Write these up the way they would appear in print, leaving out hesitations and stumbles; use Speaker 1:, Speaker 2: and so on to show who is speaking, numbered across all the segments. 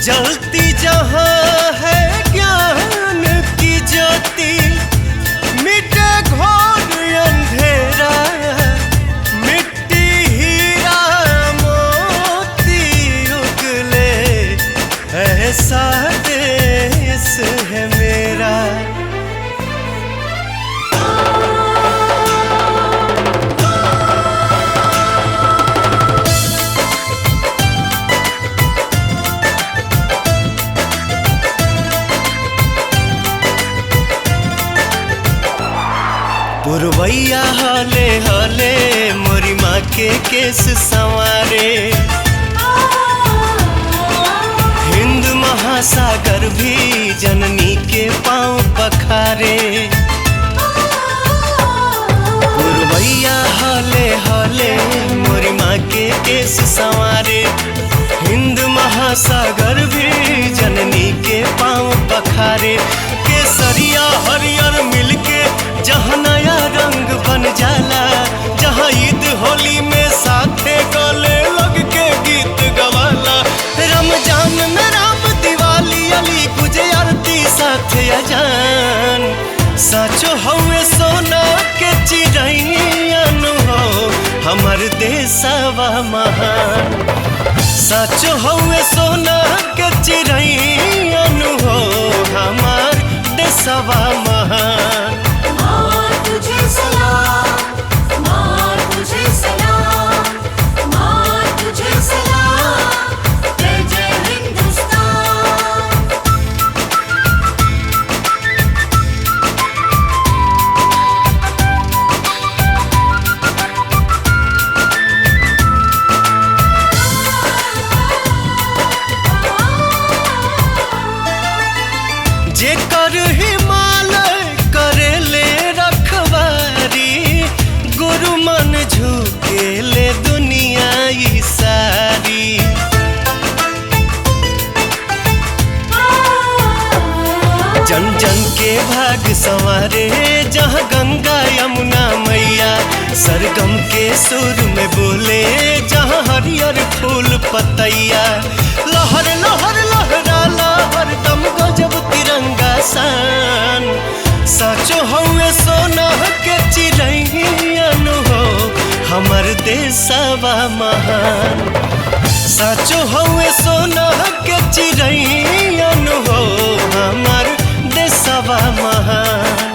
Speaker 1: जलती जहाँ है ज्ञान की ज्योति, मिटे घोर अंधेरा, मिट्टी हीरा मोती उगले, ऐसा देश है मेरा। पुरवैया हले हले मोरी माँ के केस संवारे, हिंद महासागर भी जननी के पाँव पखारे। पुरवैया हले हले मोरी माँ के केस संवारे, हिंद महासागर भी जननी के पाँव पखारे। केसरिया हरियर मिलके जहाँ नया रंग बन जाला, जहाँ ईद होली में साथे गले लग के गीत गवाला। रमजान में राम दिवाली अली गुजे आरती साथे अजान, साचो हवे सोना के चिड़ैन हो हमर देशवा महान। साचो हवे सोना के चिड़ैन हो हमर देशवा महान।
Speaker 2: तुझे सलाम, माँ तुझे सलाम, माँ तुझे सलाम, जय जय हिंदुस्तान।
Speaker 1: जेकर हिमालय करेले रखवारी, गुरु मन झुकेले दुनिया ई सारी। जन जन के भाग संवारे जहाँ गंगा यमुना मैया, सरगम के सुर में बोले जहाँ हरियर फूल पतैया। लहर लहर लहराला हरदम गजब तिरंगा सान, साचो हवे सोना के चिड़ैन हो हमर देशवा महान। साचो हवे सोना के चिड़ैन हो हमर देशवा महान।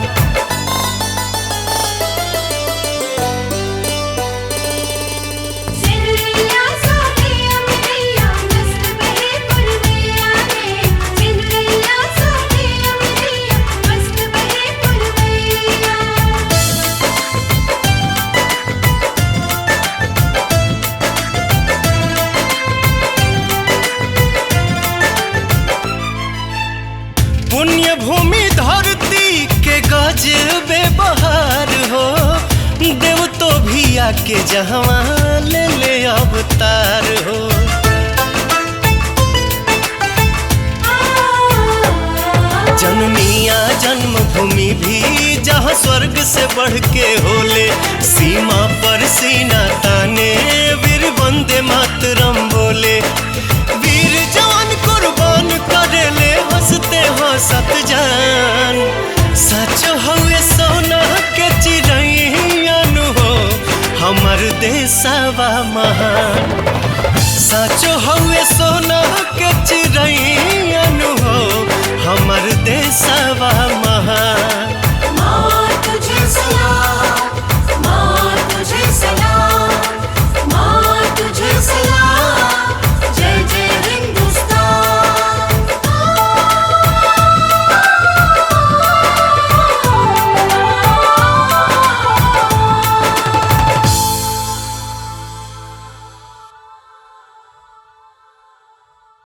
Speaker 1: पुण्य भूमि धरती के गजबे बहार हो, देव तो भी आके जहवा ले ले अवतार हो। जननिया जन्मभूमि भी जहाँ स्वर्ग से बढ़ के होले, सीमा पर सीना ताने वीर वंदे मातरम बोले। वीर जवान कुर्बान करेले हंसते हंसत जान, सचो हवे सोना के चिड़ैन हो हमर देशवा महान। सचो हवे सोना के चिड़ैन हो हमर